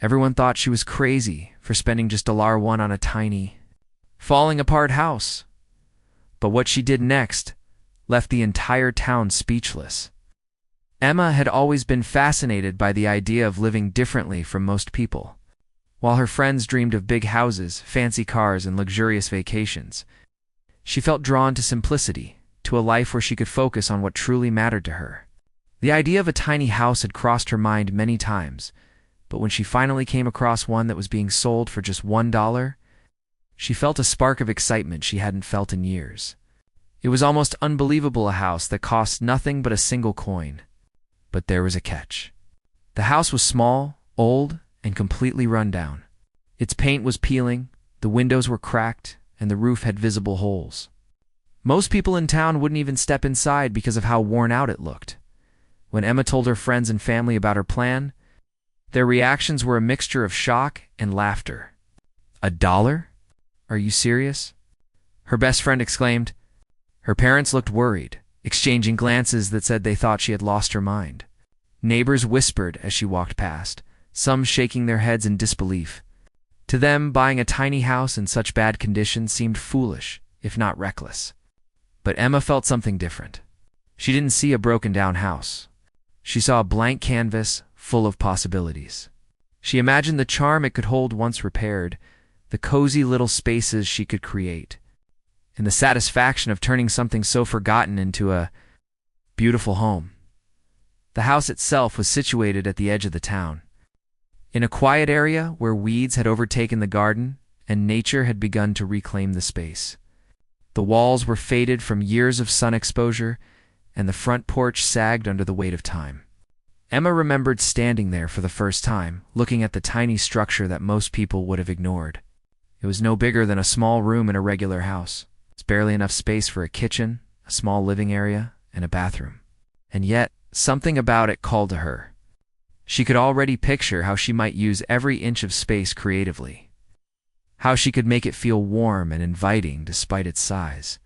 Everyone thought she was crazy for spending just $1 on a tiny, falling apart house. But what she did next left the entire town speechless. Emma had always been fascinated by the idea of living differently from most people. While her friends dreamed of big houses, fancy cars, and luxurious vacations, she felt drawn to simplicity, to a life where she could focus on what truly mattered to her. The idea of a tiny house had crossed her mind many times, but when she finally came across one that was being sold for just $1, she felt a spark of excitement she hadn't felt in years. It was almost unbelievable, a house that cost nothing but a single coin. But there was a catch. The house was small, old, and completely run down. Its paint was peeling, the windows were cracked, and the roof had visible holes. Most people in town wouldn't even step inside because of how worn out it looked. When Emma told her friends and family about her plan, their reactions were a mixture of shock and laughter. $1? Are you serious? Her best friend exclaimed. Her parents looked worried, exchanging glances that said they thought she had lost her mind. Neighbors whispered as she walked past, some shaking their heads in disbelief. To them, buying a tiny house in such bad condition seemed foolish, if not reckless. But Emma felt something different. She didn't see a broken-down house. She saw a blank canvas full of possibilities. She imagined the charm it could hold once repaired, the cozy little spaces she could create, and the satisfaction of turning something so forgotten into a beautiful home. The house itself was situated at the edge of the town, in a quiet area where weeds had overtaken the garden and nature had begun to reclaim the space. The walls were faded from years of sun exposure, and the front porch sagged under the weight of time. Emma remembered standing there for the first time, looking at the tiny structure that most people would have ignored. It was no bigger than a small room in a regular house. It's barely enough space for a kitchen, a small living area, and a bathroom. And yet, something about it called to her. She could already picture how she might use every inch of space creatively. How she could make it feel warm and inviting despite its size.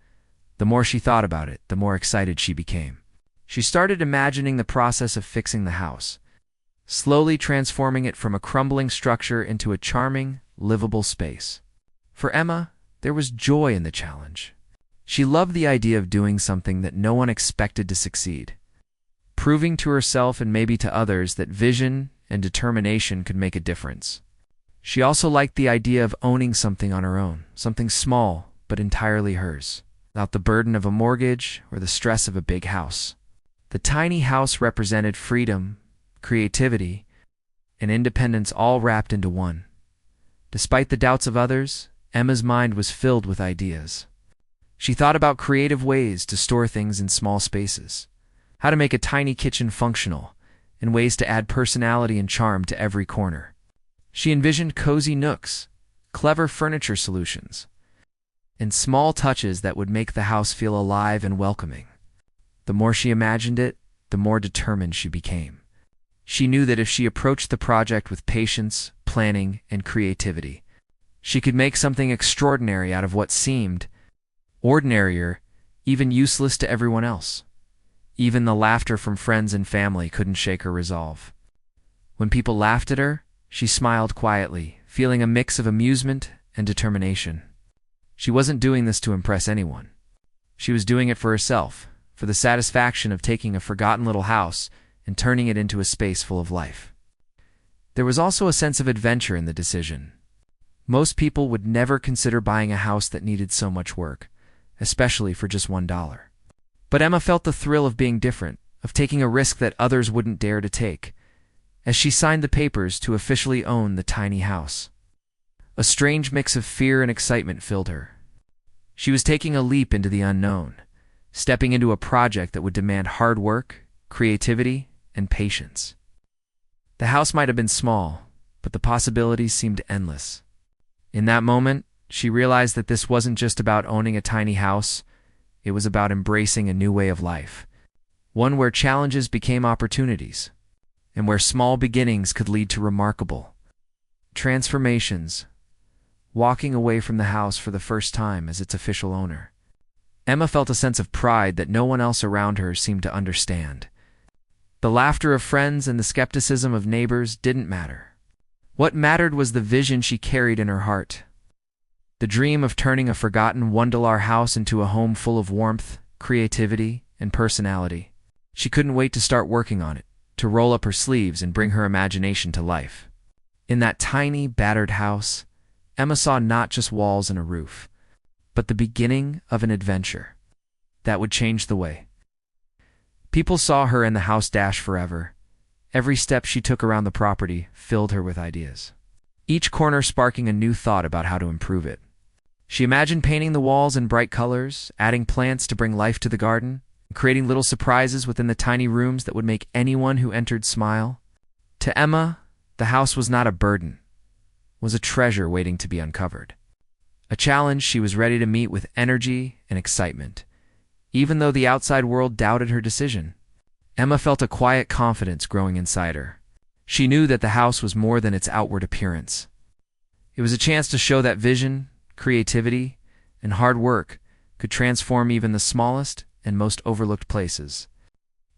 The more she thought about it, the more excited she became. She started imagining the process of fixing the house, slowly transforming it from a crumbling structure into a charming, livable space. For Emma, there was joy in the challenge. She loved the idea of doing something that no one expected to succeed, proving to herself and maybe to others that vision and determination could make a difference. She also liked the idea of owning something on her own, something small but entirely hers, without the burden of a mortgage or the stress of a big house. The tiny house represented freedom, creativity, and independence all wrapped into one. Despite the doubts of others, Emma's mind was filled with ideas. She thought about creative ways to store things in small spaces, how to make a tiny kitchen functional, and ways to add personality and charm to every corner. She envisioned cozy nooks, clever furniture solutions, and small touches that would make the house feel alive and welcoming. The more she imagined it, the more determined she became. She knew that if she approached the project with patience, planning, and creativity, she could make something extraordinary out of what seemed ordinary or even useless to everyone else. Even the laughter from friends and family couldn't shake her resolve. When people laughed at her, she smiled quietly, feeling a mix of amusement and determination. She wasn't doing this to impress anyone. She was doing it for herself, for the satisfaction of taking a forgotten little house and turning it into a space full of life. There was also a sense of adventure in the decision. Most people would never consider buying a house that needed so much work, especially for just $1. But Emma felt the thrill of being different, of taking a risk that others wouldn't dare to take, as she signed the papers to officially own the tiny house. A strange mix of fear and excitement filled her. She was taking a leap into the unknown, stepping into a project that would demand hard work, creativity, and patience. The house might have been small, but the possibilities seemed endless. In that moment, she realized that this wasn't just about owning a tiny house, it was about embracing a new way of life, one where challenges became opportunities, and where small beginnings could lead to remarkable transformations. Walking away from the house for the first time as its official owner, Emma felt a sense of pride that no one else around her seemed to understand. The laughter of friends and the skepticism of neighbors didn't matter. What mattered was the vision she carried in her heart. The dream of turning a forgotten $1 house into a home full of warmth, creativity, and personality. She couldn't wait to start working on it, to roll up her sleeves and bring her imagination to life. In that tiny, battered house, Emma saw not just walls and a roof, but the beginning of an adventure that would change the way. People saw her and the house dash forever. Every step she took around the property filled her with ideas, each corner sparking a new thought about how to improve it. She imagined painting the walls in bright colors, adding plants to bring life to the garden, and creating little surprises within the tiny rooms that would make anyone who entered smile. To Emma, the house was not a burden, was a treasure waiting to be uncovered. A challenge she was ready to meet with energy and excitement. Even though the outside world doubted her decision, Emma felt a quiet confidence growing inside her. She knew that the house was more than its outward appearance. It was a chance to show that vision, creativity, and hard work could transform even the smallest and most overlooked places.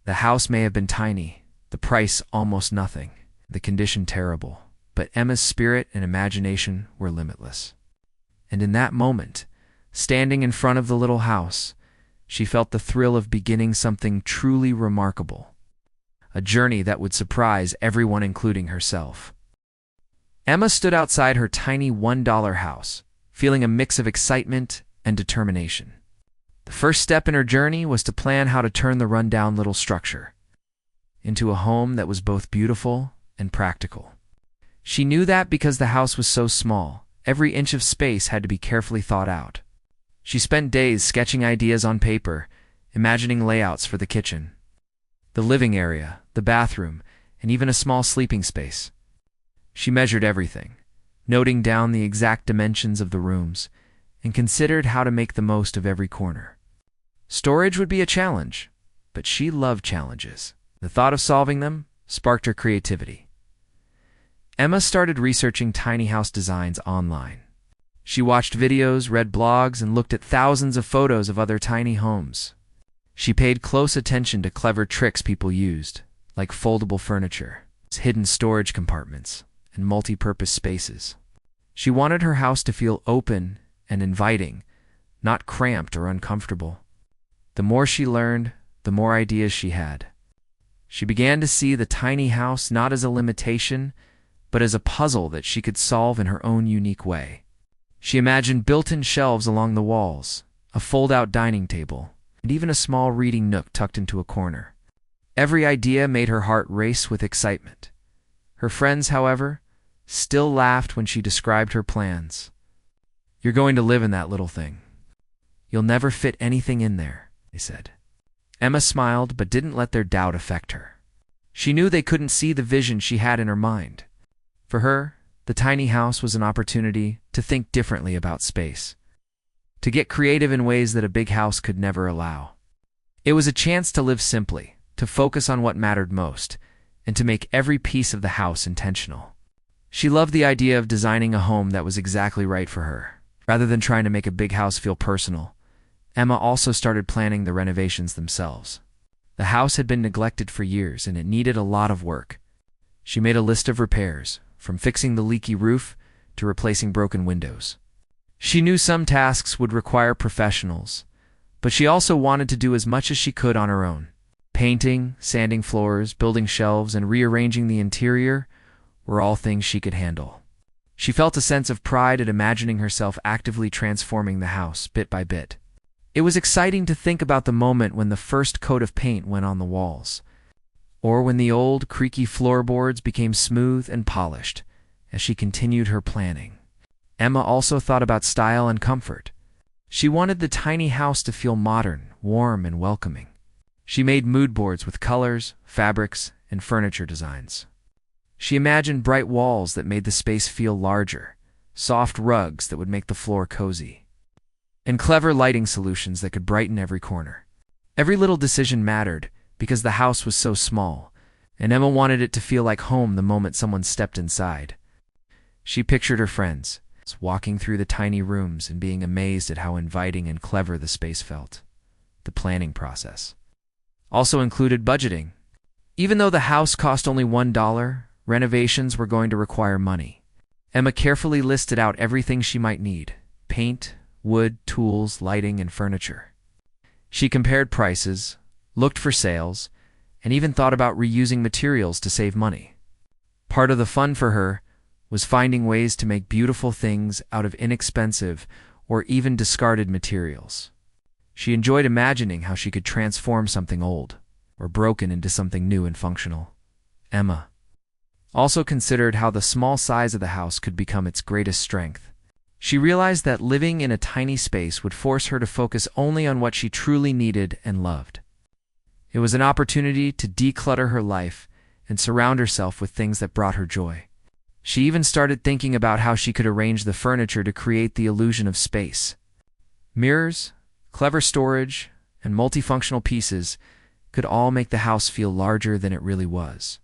The house may have been tiny, the price almost nothing, the condition terrible, but Emma's spirit and imagination were limitless. And in that moment, standing in front of the little house, she felt the thrill of beginning something truly remarkable, a journey that would surprise everyone, including herself. Emma stood outside her tiny $1 house, feeling a mix of excitement and determination. The first step in her journey was to plan how to turn the rundown little structure into a home that was both beautiful and practical. She knew that because the house was so small, every inch of space had to be carefully thought out. She spent days sketching ideas on paper, imagining layouts for the kitchen, the living area, the bathroom, and even a small sleeping space. She measured everything, noting down the exact dimensions of the rooms, and considered how to make the most of every corner. Storage would be a challenge, but she loved challenges. The thought of solving them sparked her creativity. Emma started researching tiny house designs online. She watched videos, read blogs, and looked at thousands of photos of other tiny homes. She paid close attention to clever tricks people used, like foldable furniture, hidden storage compartments, and multi-purpose spaces. She wanted her house to feel open and inviting, not cramped or uncomfortable. The more she learned, the more ideas she had. She began to see the tiny house not as a limitation, but as a puzzle that she could solve in her own unique way. She imagined built-in shelves along the walls, a fold-out dining table, and even a small reading nook tucked into a corner. Every idea made her heart race with excitement. Her friends, however, still laughed when she described her plans. "You're going to live in that little thing. You'll never fit anything in there," they said. Emma smiled but didn't let their doubt affect her. She knew they couldn't see the vision she had in her mind. For her, the tiny house was an opportunity to think differently about space, to get creative in ways that a big house could never allow. It was a chance to live simply, to focus on what mattered most, and to make every piece of the house intentional. She loved the idea of designing a home that was exactly right for her. Rather than trying to make a big house feel personal, Emma also started planning the renovations themselves. The house had been neglected for years and it needed a lot of work. She made a list of repairs, from fixing the leaky roof to replacing broken windows. She knew some tasks would require professionals, but she also wanted to do as much as she could on her own. Painting, sanding floors, building shelves, and rearranging the interior were all things she could handle. She felt a sense of pride at imagining herself actively transforming the house bit by bit. It was exciting to think about the moment when the first coat of paint went on the walls, or when the old, creaky floorboards became smooth and polished as she continued her planning. Emma also thought about style and comfort. She wanted the tiny house to feel modern, warm, and welcoming. She made mood boards with colors, fabrics, and furniture designs. She imagined bright walls that made the space feel larger, soft rugs that would make the floor cozy, and clever lighting solutions that could brighten every corner. Every little decision mattered because the house was so small, and Emma wanted it to feel like home the moment someone stepped inside. She pictured her friends, walking through the tiny rooms and being amazed at how inviting and clever the space felt. The planning process also included budgeting. Even though the house cost only $1, renovations were going to require money. Emma carefully listed out everything she might need: paint, wood, tools, lighting, and furniture. She compared prices, looked for sales, and even thought about reusing materials to save money. Part of the fun for her was finding ways to make beautiful things out of inexpensive or even discarded materials. She enjoyed imagining how she could transform something old or broken into something new and functional. Emma also considered how the small size of the house could become its greatest strength. She realized that living in a tiny space would force her to focus only on what she truly needed and loved. It was an opportunity to declutter her life and surround herself with things that brought her joy. She even started thinking about how she could arrange the furniture to create the illusion of space. Mirrors, clever storage, and multifunctional pieces could all make the house feel larger than it really was.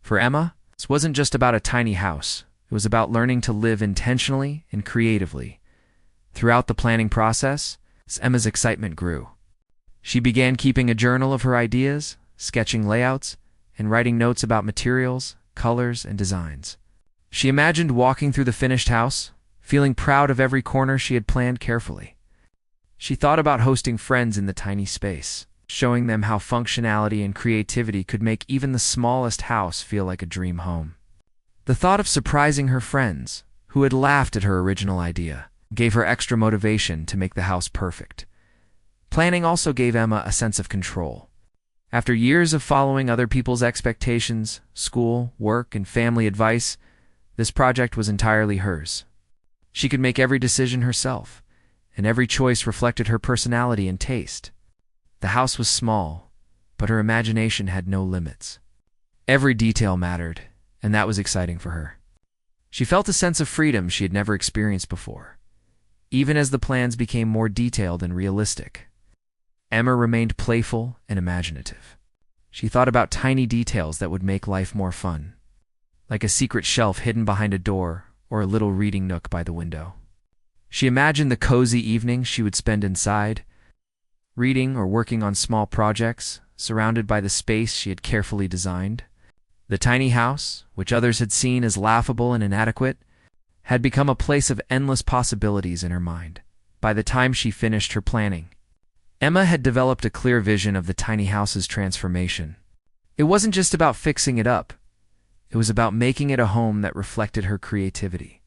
For Emma, this wasn't just about a tiny house. It was about learning to live intentionally and creatively. Throughout the planning process, Emma's excitement grew. She began keeping a journal of her ideas, sketching layouts, and writing notes about materials, colors, and designs. She imagined walking through the finished house, feeling proud of every corner she had planned carefully. She thought about hosting friends in the tiny space, showing them how functionality and creativity could make even the smallest house feel like a dream home. The thought of surprising her friends, who had laughed at her original idea, gave her extra motivation to make the house perfect. Planning also gave Emma a sense of control. After years of following other people's expectations, school, work, and family advice, this project was entirely hers. She could make every decision herself, and every choice reflected her personality and taste. The house was small, but her imagination had no limits. Every detail mattered, and that was exciting for her. She felt a sense of freedom she had never experienced before, even as the plans became more detailed and realistic. Emma remained playful and imaginative. She thought about tiny details that would make life more fun, like a secret shelf hidden behind a door or a little reading nook by the window. She imagined the cozy evenings she would spend inside, reading or working on small projects, surrounded by the space she had carefully designed. The tiny house, which others had seen as laughable and inadequate, had become a place of endless possibilities in her mind. By the time she finished her planning, Emma had developed a clear vision of the tiny house's transformation. It wasn't just about fixing it up. It was about making it a home that reflected her creativity,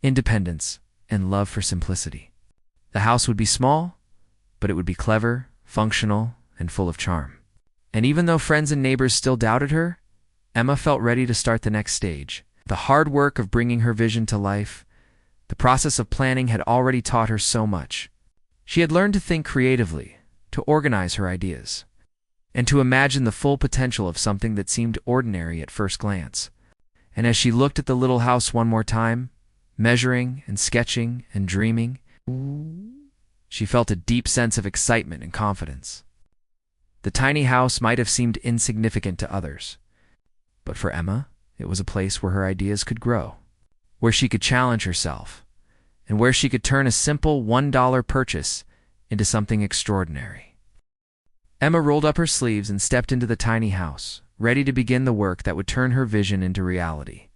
independence, and love for simplicity. The house would be small, but it would be clever, functional, and full of charm. And even though friends and neighbors still doubted her, Emma felt ready to start the next stage. The hard work of bringing her vision to life, the process of planning had already taught her so much. She had learned to think creatively, to organize her ideas, and to imagine the full potential of something that seemed ordinary at first glance. And as she looked at the little house one more time, measuring and sketching and dreaming, she felt a deep sense of excitement and confidence. The tiny house might have seemed insignificant to others, but for Emma, it was a place where her ideas could grow, where she could challenge herself, and where she could turn a simple $1 purchase into something extraordinary. Emma rolled up her sleeves and stepped into the tiny house, ready to begin the work that would turn her vision into reality.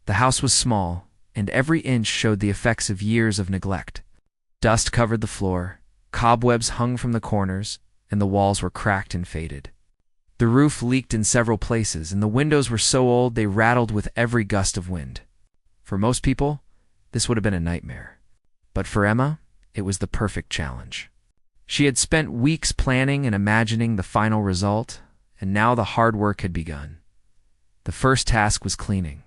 The house was small, and every inch showed the effects of years of neglect. Dust covered the floor, cobwebs hung from the corners, and the walls were cracked and faded. The roof leaked in several places, and the windows were so old they rattled with every gust of wind. For most people, this would have been a nightmare. But for Emma, it was the perfect challenge. She had spent weeks planning and imagining the final result, and now the hard work had begun. The first task was cleaning.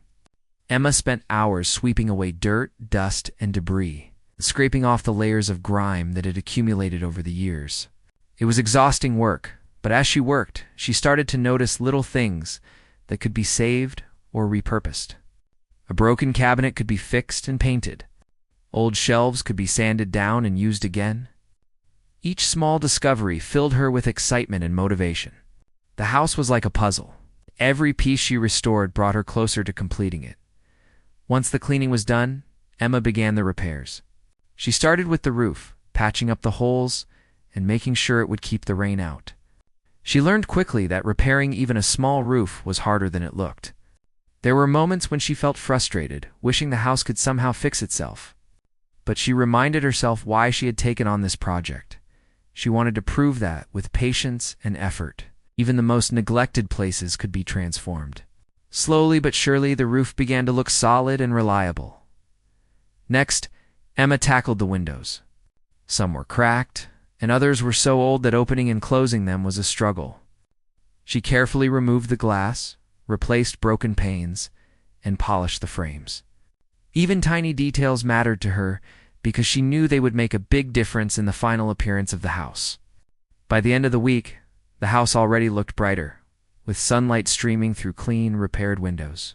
Emma spent hours sweeping away dirt, dust, and debris, scraping off the layers of grime that had accumulated over the years. It was exhausting work, but as she worked, she started to notice little things that could be saved or repurposed. A broken cabinet could be fixed and painted. Old shelves could be sanded down and used again. Each small discovery filled her with excitement and motivation. The house was like a puzzle. Every piece she restored brought her closer to completing it. Once the cleaning was done, Emma began the repairs. She started with the roof, patching up the holes and making sure it would keep the rain out. She learned quickly that repairing even a small roof was harder than it looked. There were moments when she felt frustrated, wishing the house could somehow fix itself. But she reminded herself why she had taken on this project. She wanted to prove that, with patience and effort, even the most neglected places could be transformed. Slowly but surely, the roof began to look solid and reliable. Next, Emma tackled the windows. Some were cracked, and others were so old that opening and closing them was a struggle. She carefully removed the glass, replaced broken panes, and polished the frames. Even tiny details mattered to her because she knew they would make a big difference in the final appearance of the house. By the end of the week, the house already looked brighter, with sunlight streaming through clean, repaired windows.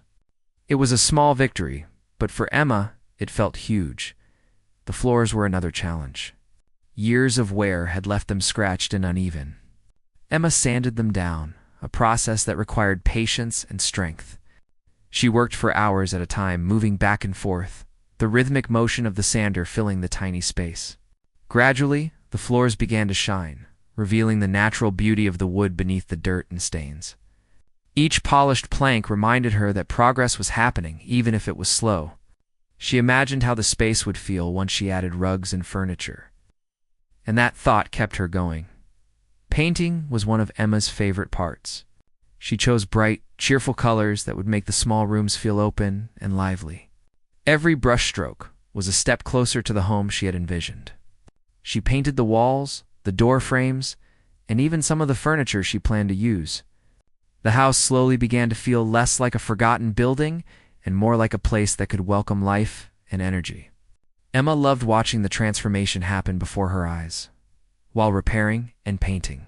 It was a small victory, but for Emma, it felt huge. The floors were another challenge. Years of wear had left them scratched and uneven. Emma sanded them down, a process that required patience and strength. She worked for hours at a time, moving back and forth, the rhythmic motion of the sander filling the tiny space. Gradually, the floors began to shine, revealing the natural beauty of the wood beneath the dirt and stains. Each polished plank reminded her that progress was happening, even if it was slow. She imagined how the space would feel once she added rugs and furniture. And that thought kept her going. Painting was one of Emma's favorite parts. She chose bright, cheerful colors that would make the small rooms feel open and lively. Every brushstroke was a step closer to the home she had envisioned. She painted the walls, the door frames, and even some of the furniture she planned to use. The house slowly began to feel less like a forgotten building and more like a place that could welcome life and energy. Emma loved watching the transformation happen before her eyes. While repairing and painting,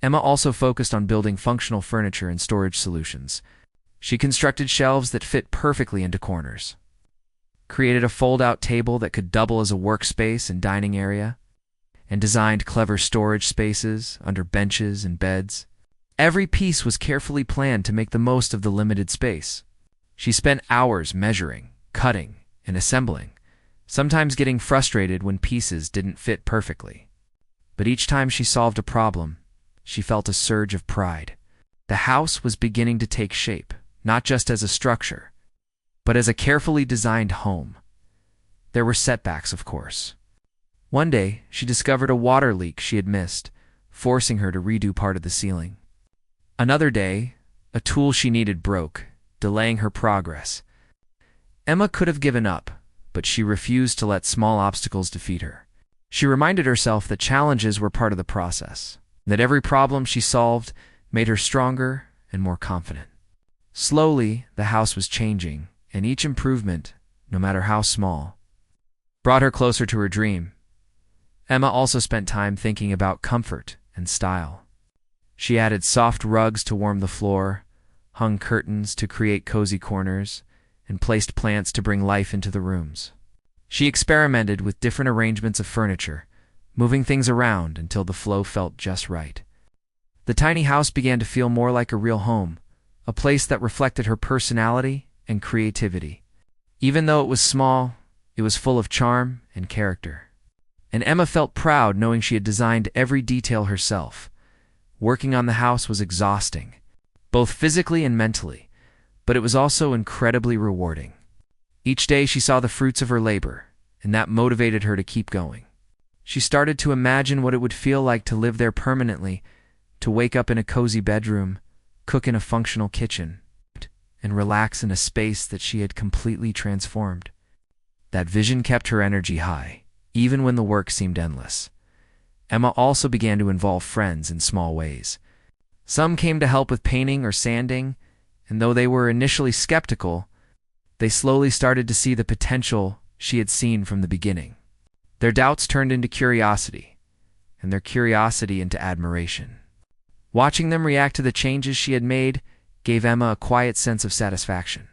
Emma also focused on building functional furniture and storage solutions. She constructed shelves that fit perfectly into corners, created a fold-out table that could double as a workspace and dining area, and designed clever storage spaces under benches and beds. Every piece was carefully planned to make the most of the limited space. She spent hours measuring, cutting, and assembling, sometimes getting frustrated when pieces didn't fit perfectly. But each time she solved a problem, she felt a surge of pride. The house was beginning to take shape, not just as a structure, but as a carefully designed home. There were setbacks, of course. One day, she discovered a water leak she had missed, forcing her to redo part of the ceiling. Another day, a tool she needed broke, delaying her progress. Emma could have given up, but she refused to let small obstacles defeat her. She reminded herself that challenges were part of the process, that every problem she solved made her stronger and more confident. Slowly, the house was changing, and each improvement, no matter how small, brought her closer to her dream. Emma also spent time thinking about comfort and style. She added soft rugs to warm the floor, hung curtains to create cozy corners, and placed plants to bring life into the rooms. She experimented with different arrangements of furniture, moving things around until the flow felt just right. The tiny house began to feel more like a real home, a place that reflected her personality and creativity. Even though it was small, it was full of charm and character. And Emma felt proud knowing she had designed every detail herself. Working on the house was exhausting, both physically and mentally, but it was also incredibly rewarding. Each day she saw the fruits of her labor, and that motivated her to keep going. She started to imagine what it would feel like to live there permanently, to wake up in a cozy bedroom, cook in a functional kitchen, and relax in a space that she had completely transformed. That vision kept her energy high, even when the work seemed endless. Emma also began to involve friends in small ways. Some came to help with painting or sanding, and though they were initially skeptical, they slowly started to see the potential she had seen from the beginning. Their doubts turned into curiosity, and their curiosity into admiration. Watching them react to the changes she had made gave Emma a quiet sense of satisfaction.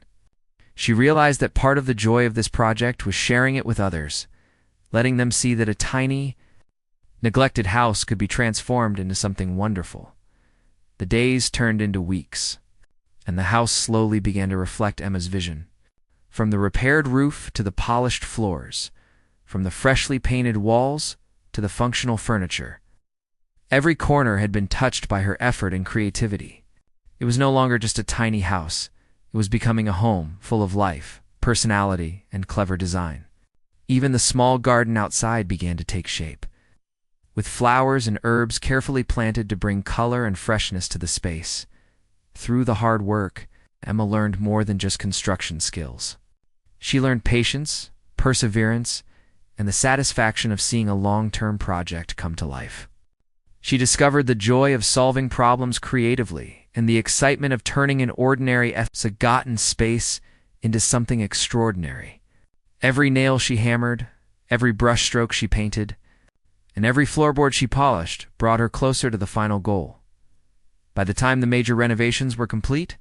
She realized that part of the joy of this project was sharing it with others, letting them see that a tiny, neglected house could be transformed into something wonderful. The days turned into weeks, and the house slowly began to reflect Emma's vision. From the repaired roof to the polished floors, from the freshly painted walls to the functional furniture, every corner had been touched by her effort and creativity. It was no longer just a tiny house. It was becoming a home full of life, personality, and clever design. Even the small garden outside began to take shape, with flowers and herbs carefully planted to bring color and freshness to the space. Through the hard work, Emma learned more than just construction skills. She learned patience, perseverance, and the satisfaction of seeing a long-term project come to life. She discovered the joy of solving problems creatively and the excitement of turning an ordinary forgotten space into something extraordinary. Every nail she hammered, every brushstroke she painted, and every floorboard she polished brought her closer to the final goal. By the time the major renovations were complete,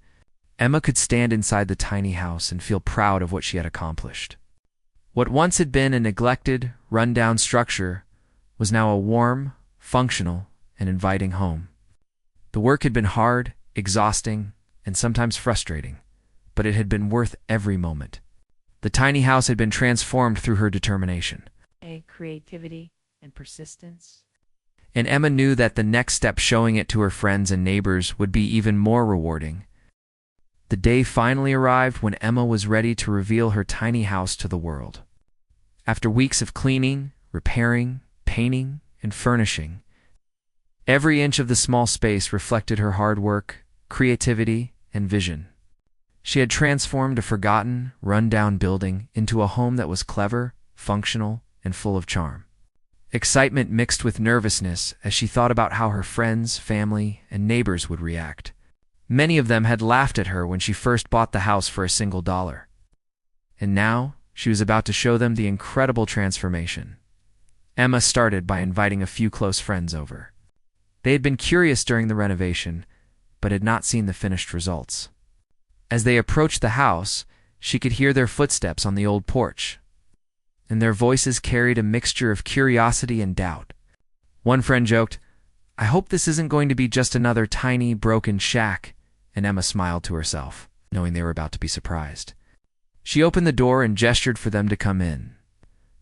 Emma could stand inside the tiny house and feel proud of what she had accomplished. What once had been a neglected, run-down structure was now a warm, functional, and inviting home. The work had been hard, exhausting, and sometimes frustrating, but it had been worth every moment. The tiny house had been transformed through her determination, Creativity and persistence. and Emma knew that the next step, showing it to her friends and neighbors, would be even more rewarding. The day finally arrived when Emma was ready to reveal her tiny house to the world. After weeks of cleaning, repairing, painting, and furnishing, every inch of the small space reflected her hard work, creativity, and vision. She had transformed a forgotten, run-down building into a home that was clever, functional, and full of charm. Excitement mixed with nervousness as she thought about how her friends, family, and neighbors would react. Many of them had laughed at her when she first bought the house for $1. And now, she was about to show them the incredible transformation. Emma started by inviting a few close friends over. They had been curious during the renovation, but had not seen the finished results. As they approached the house, she could hear their footsteps on the old porch, and their voices carried a mixture of curiosity and doubt. One friend joked, "I hope this isn't going to be just another tiny, broken shack," and Emma smiled to herself, knowing they were about to be surprised. She opened the door and gestured for them to come in.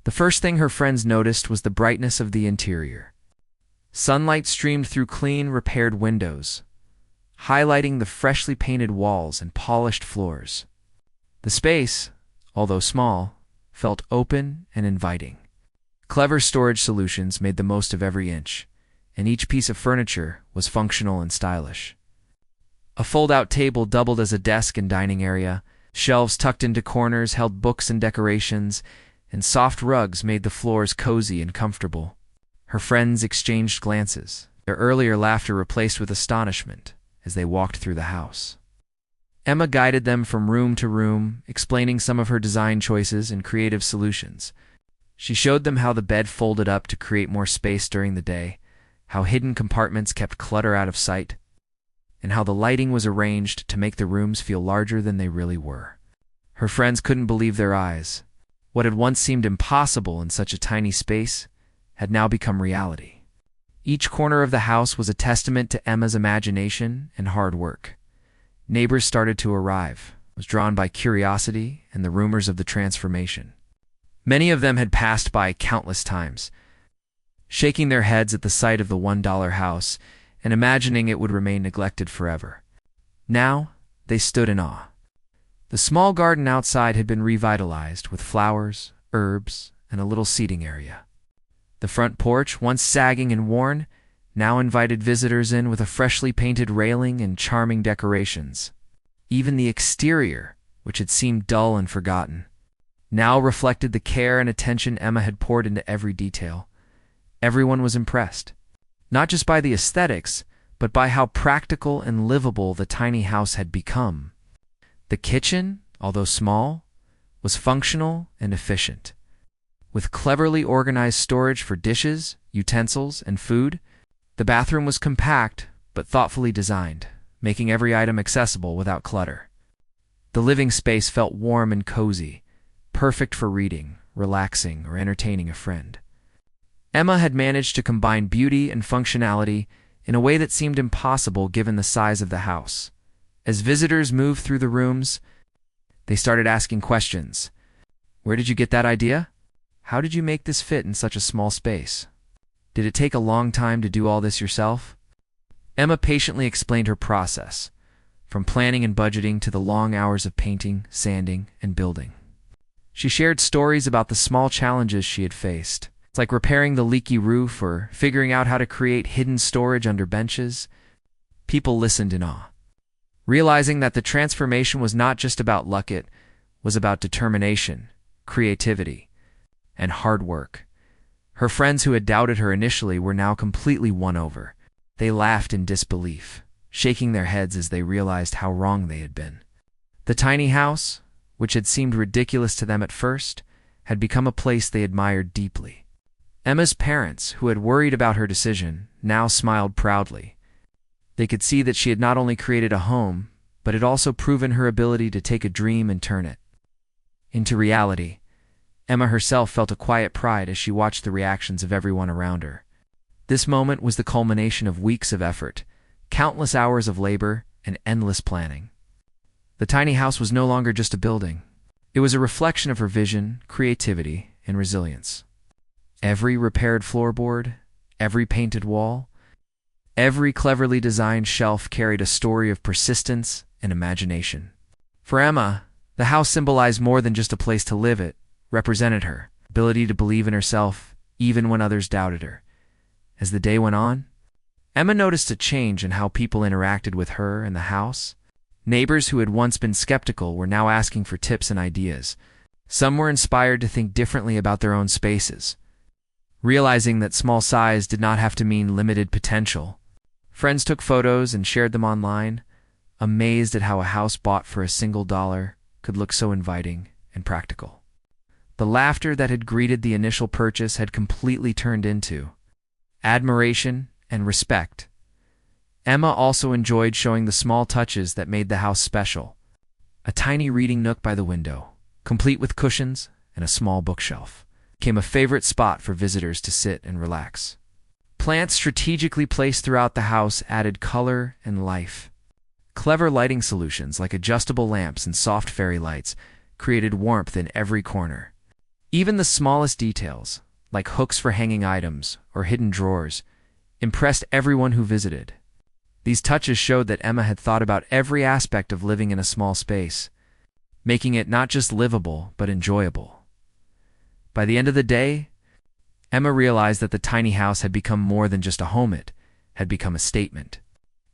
The first thing her friends noticed was the brightness of the interior. Sunlight streamed through clean, repaired windows, highlighting the freshly painted walls and polished floors. The space, although small, felt open and inviting. Clever storage solutions made the most of every inch, and each piece of furniture was functional and stylish. A fold-out table doubled as a desk and dining area, shelves tucked into corners held books and decorations, and soft rugs made the floors cozy and comfortable. Her friends exchanged glances, their earlier laughter replaced with astonishment as they walked through the house. Emma guided them from room to room, explaining some of her design choices and creative solutions. She showed them how the bed folded up to create more space during the day, how hidden compartments kept clutter out of sight, and how the lighting was arranged to make the rooms feel larger than they really were. Her friends couldn't believe their eyes. What had once seemed impossible in such a tiny space had now become reality. Each corner of the house was a testament to Emma's imagination and hard work. Neighbors started to arrive, was drawn by curiosity and the rumors of the transformation. Many of them had passed by countless times, shaking their heads at the sight of the $1 house and imagining it would remain neglected forever. Now, they stood in awe. The small garden outside had been revitalized with flowers, herbs, and a little seating area. The front porch, once sagging and worn, now invited visitors in with a freshly painted railing and charming decorations. Even the exterior, which had seemed dull and forgotten, now reflected the care and attention Emma had poured into every detail. Everyone was impressed, not just by the aesthetics, but by how practical and livable the tiny house had become. The kitchen, although small, was functional and efficient. With cleverly organized storage for dishes, utensils, and food, the bathroom was compact but thoughtfully designed, making every item accessible without clutter. The living space felt warm and cozy, perfect for reading, relaxing, or entertaining a friend. Emma had managed to combine beauty and functionality in a way that seemed impossible given the size of the house. As visitors moved through the rooms, they started asking questions. "Where did you get that idea? How did you make this fit in such a small space? Did it take a long time to do all this yourself?" Emma patiently explained her process. from planning and budgeting to the long hours of painting, sanding, and building. She shared stories about the small challenges she had faced. It's like repairing the leaky roof or figuring out how to create hidden storage under benches. People listened in awe, realizing that the transformation was not just about luck, it was about determination, creativity, and hard work. Her friends who had doubted her initially were now completely won over. They laughed in disbelief, shaking their heads as they realized how wrong they had been. The tiny house, which had seemed ridiculous to them at first, had become a place they admired deeply. Emma's parents, who had worried about her decision, now smiled proudly. They could see that she had not only created a home, but had also proven her ability to take a dream and turn it into reality. Emma herself felt a quiet pride as she watched the reactions of everyone around her. This moment was the culmination of weeks of effort, countless hours of labor, and endless planning. The tiny house was no longer just a building. It was a reflection of her vision, creativity, and resilience. Every repaired floorboard, every painted wall, every cleverly designed shelf carried a story of persistence and imagination. For Emma, the house symbolized more than just a place to live. It represented her ability to believe in herself even when others doubted her. As the day went on, Emma noticed a change in how people interacted with her and the house. Neighbors who had once been skeptical were now asking for tips and ideas. Some were inspired to think differently about their own spaces, realizing that small size did not have to mean limited potential. Friends took photos and shared them online, amazed at how a house bought for $1 could look so inviting and practical. The laughter that had greeted the initial purchase had completely turned into admiration and respect. Emma also enjoyed showing the small touches that made the house special. A tiny reading nook by the window, complete with cushions and a small bookshelf, became a favorite spot for visitors to sit and relax. Plants strategically placed throughout the house added color and life. Clever lighting solutions like adjustable lamps and soft fairy lights created warmth in every corner. Even the smallest details, like hooks for hanging items or hidden drawers, impressed everyone who visited. These touches showed that Emma had thought about every aspect of living in a small space, making it not just livable, but enjoyable. By the end of the day, Emma realized that the tiny house had become more than just a home. It had become a statement.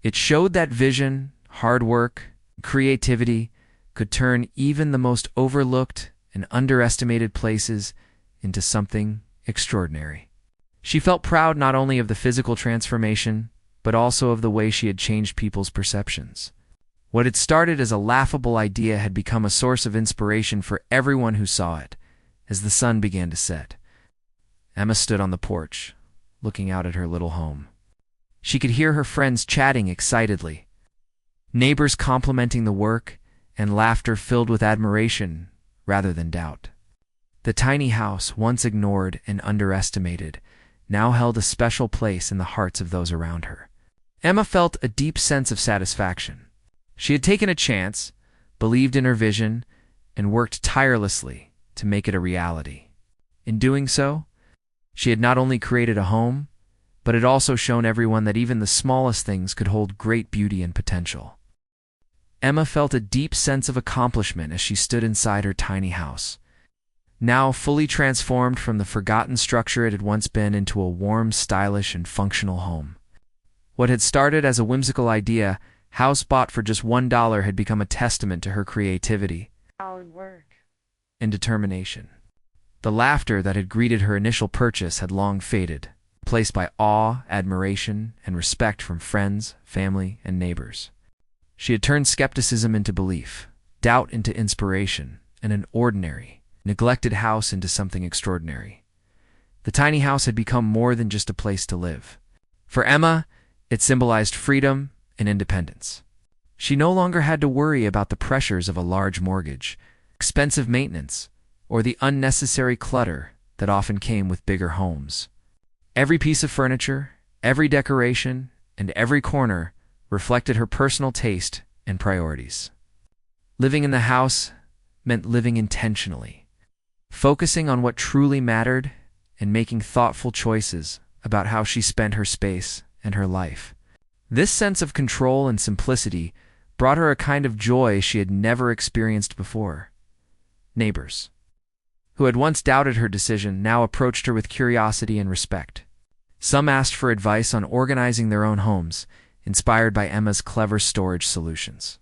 It showed that vision, hard work, creativity could turn even the most overlooked and underestimated places into something extraordinary. She felt proud not only of the physical transformation, but also of the way she had changed people's perceptions. What had started as a laughable idea had become a source of inspiration for everyone who saw it. As the sun began to set, Emma stood on the porch, looking out at her little home. She could hear her friends chatting excitedly, neighbors complimenting the work, and laughter filled with admiration rather than doubt. The tiny house, once ignored and underestimated, now held a special place in the hearts of those around her. Emma felt a deep sense of satisfaction. She had taken a chance, believed in her vision, and worked tirelessly to make it a reality. In doing so, she had not only created a home, but had also shown everyone that even the smallest things could hold great beauty and potential. Emma felt a deep sense of accomplishment as she stood inside her tiny house, now fully transformed from the forgotten structure it had once been into a warm, stylish, and functional home. What had started as a whimsical idea, house bought for just $1, had become a testament to her creativity, hard work, and determination. The laughter that had greeted her initial purchase had long faded, replaced by awe, admiration, and respect from friends, family, and neighbors. She had turned skepticism into belief, doubt into inspiration, and an ordinary, neglected house into something extraordinary. The tiny house had become more than just a place to live. For Emma, it symbolized freedom and independence. She no longer had to worry about the pressures of a large mortgage, expensive maintenance, or the unnecessary clutter that often came with bigger homes. Every piece of furniture, every decoration, and every corner reflected her personal taste and priorities. Living in the house meant living intentionally, focusing on what truly mattered and making thoughtful choices about how she spent her space and her life. This sense of control and simplicity brought her a kind of joy she had never experienced before. Neighbors, who had once doubted her decision, now approached her with curiosity and respect. Some asked for advice on organizing their own homes, inspired by Emma's clever storage solutions.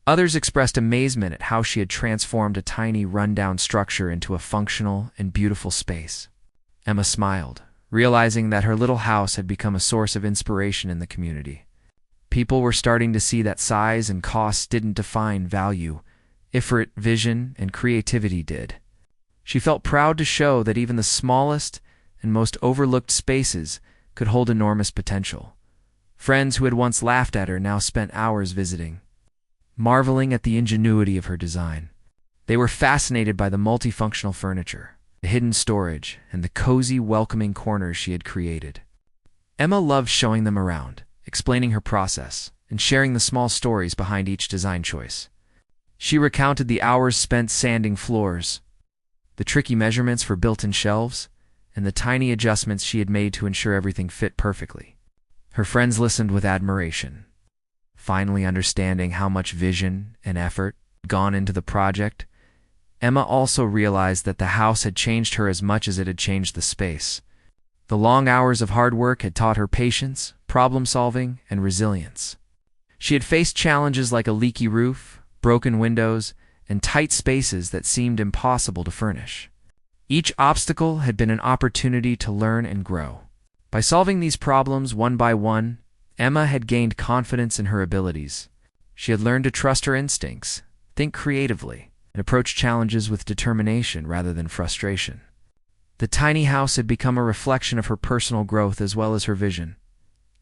Others expressed amazement at how she had transformed a tiny, run-down structure into a functional and beautiful space. Emma smiled, realizing that her little house had become a source of inspiration in the community. People were starting to see that size and cost didn't define value. Effort, vision, and creativity did. She felt proud to show that even the smallest and most overlooked spaces could hold enormous potential. Friends who had once laughed at her now spent hours visiting, marveling at the ingenuity of her design. They were fascinated by the multifunctional furniture, the hidden storage, and the cozy, welcoming corners she had created. Emma loved showing them around, explaining her process, and sharing the small stories behind each design choice. She recounted the hours spent sanding floors, the tricky measurements for built-in shelves, and the tiny adjustments she had made to ensure everything fit perfectly. Her friends listened with admiration, finally understanding how much vision and effort had gone into the project. Emma also realized that the house had changed her as much as it had changed the space. The long hours of hard work had taught her patience, problem-solving, and resilience. She had faced challenges like a leaky roof, broken windows, and tight spaces that seemed impossible to furnish. Each obstacle had been an opportunity to learn and grow. By solving these problems one by one, Emma had gained confidence in her abilities. She had learned to trust her instincts, think creatively, and approach challenges with determination rather than frustration. The tiny house had become a reflection of her personal growth as well as her vision.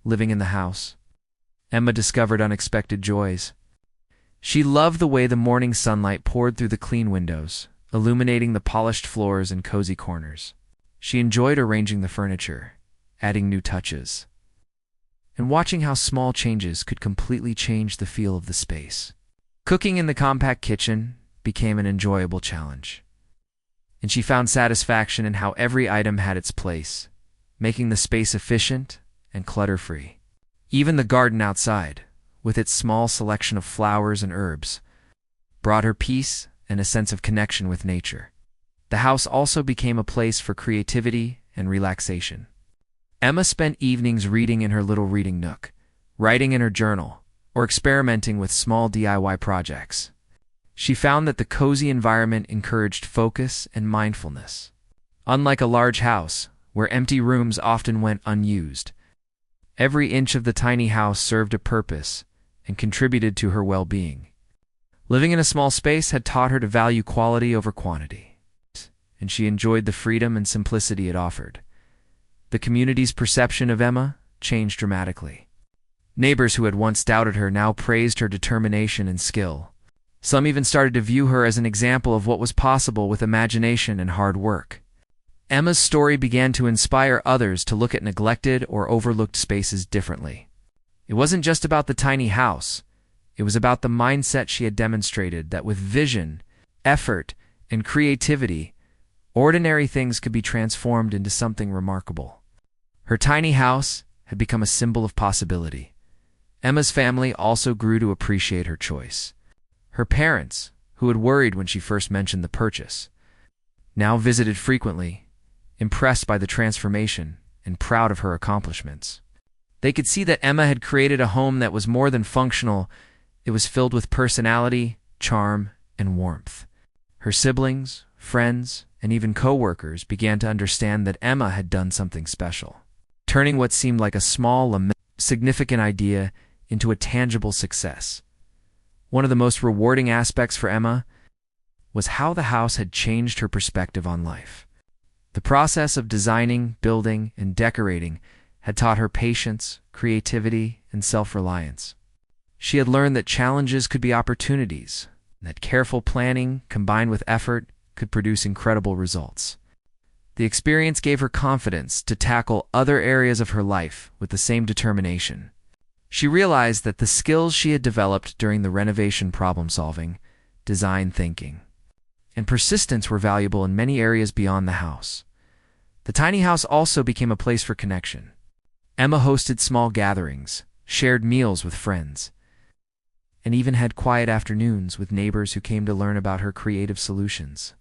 Living in the house, Emma discovered unexpected joys. She loved the way the morning sunlight poured through the clean windows, illuminating the polished floors and cozy corners. She enjoyed arranging the furniture, adding new touches, and watching how small changes could completely change the feel of the space. Cooking in the compact kitchen became an enjoyable challenge, and she found satisfaction in how every item had its place, making the space efficient and clutter-free. Even the garden outside, with its small selection of flowers and herbs, brought her peace and a sense of connection with nature. The house also became a place for creativity and relaxation. Emma spent evenings reading in her little reading nook, writing in her journal, or experimenting with small DIY projects. She found that the cozy environment encouraged focus and mindfulness. Unlike a large house, where empty rooms often went unused, every inch of the tiny house served a purpose and contributed to her well-being. Living in a small space had taught her to value quality over quantity, and she enjoyed the freedom and simplicity it offered. The community's perception of Emma changed dramatically. Neighbors who had once doubted her now praised her determination and skill. Some even started to view her as an example of what was possible with imagination and hard work. Emma's story began to inspire others to look at neglected or overlooked spaces differently. It wasn't just about the tiny house. It was about the mindset she had demonstrated that with vision, effort, and creativity, ordinary things could be transformed into something remarkable. Her tiny house had become a symbol of possibility. Emma's family also grew to appreciate her choice. Her parents, who had worried when she first mentioned the purchase, now visited frequently, impressed by the transformation and proud of her accomplishments. They could see that Emma had created a home that was more than functional. It was filled with personality, charm, and warmth. Her siblings, friends, and even co-workers began to understand that Emma had done something special, turning what seemed like a small, significant idea into a tangible success. One of the most rewarding aspects for Emma was how the house had changed her perspective on life. The process of designing, building, and decorating had taught her patience, creativity, and self-reliance. She had learned that challenges could be opportunities, and that careful planning combined with effort could produce incredible results. The experience gave her confidence to tackle other areas of her life with the same determination. She realized that the skills she had developed during the renovation problem-solving, design thinking, and persistence were valuable in many areas beyond the house. The tiny house also became a place for connection. Emma hosted small gatherings, shared meals with friends, and even had quiet afternoons with neighbors who came to learn about her creative solutions.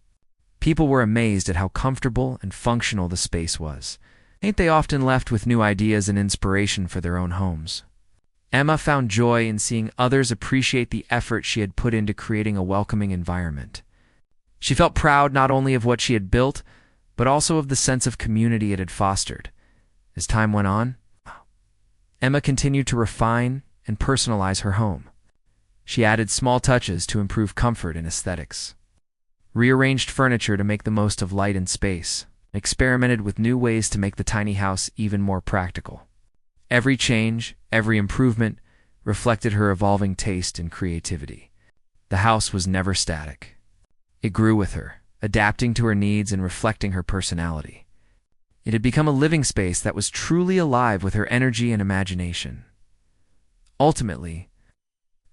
People were amazed at how comfortable and functional the space was. Ain't they often left with new ideas and inspiration for their own homes? Emma found joy in seeing others appreciate the effort she had put into creating a welcoming environment. She felt proud not only of what she had built, but also of the sense of community it had fostered. As time went on, Emma continued to refine and personalize her home. She added small touches to improve comfort and aesthetics, rearranged furniture to make the most of light and space, and experimented with new ways to make the tiny house even more practical. Every change, every improvement, reflected her evolving taste and creativity. The house was never static. It grew with her, adapting to her needs and reflecting her personality. It had become a living space that was truly alive with her energy and imagination. Ultimately,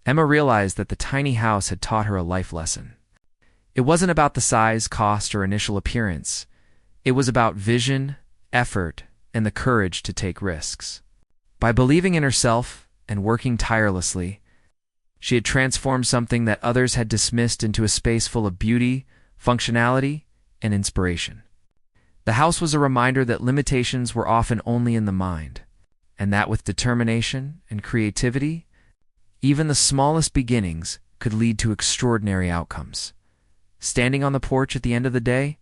Emma realized that the tiny house had taught her a life lesson. It wasn't about the size, cost, or initial appearance. It was about vision, effort, and the courage to take risks. By believing in herself and working tirelessly, she had transformed something that others had dismissed into a space full of beauty, functionality, and inspiration. The house was a reminder that limitations were often only in the mind, and that with determination and creativity, even the smallest beginnings could lead to extraordinary outcomes. Standing on the porch at the end of the day,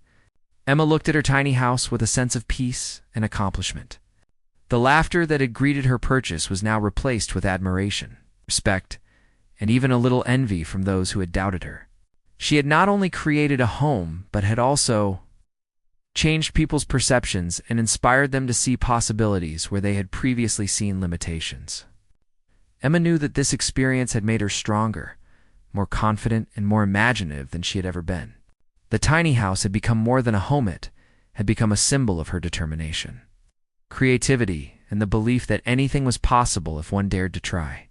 Emma looked at her tiny house with a sense of peace and accomplishment. The laughter that had greeted her purchase was now replaced with admiration, respect, and even a little envy from those who had doubted her. She had not only created a home, but had also changed people's perceptions and inspired them to see possibilities where they had previously seen limitations. Emma knew that this experience had made her stronger, more confident, and more imaginative than she had ever been. The tiny house had become more than a home. It had become a symbol of her determination, creativity, and the belief that anything was possible if one dared to try.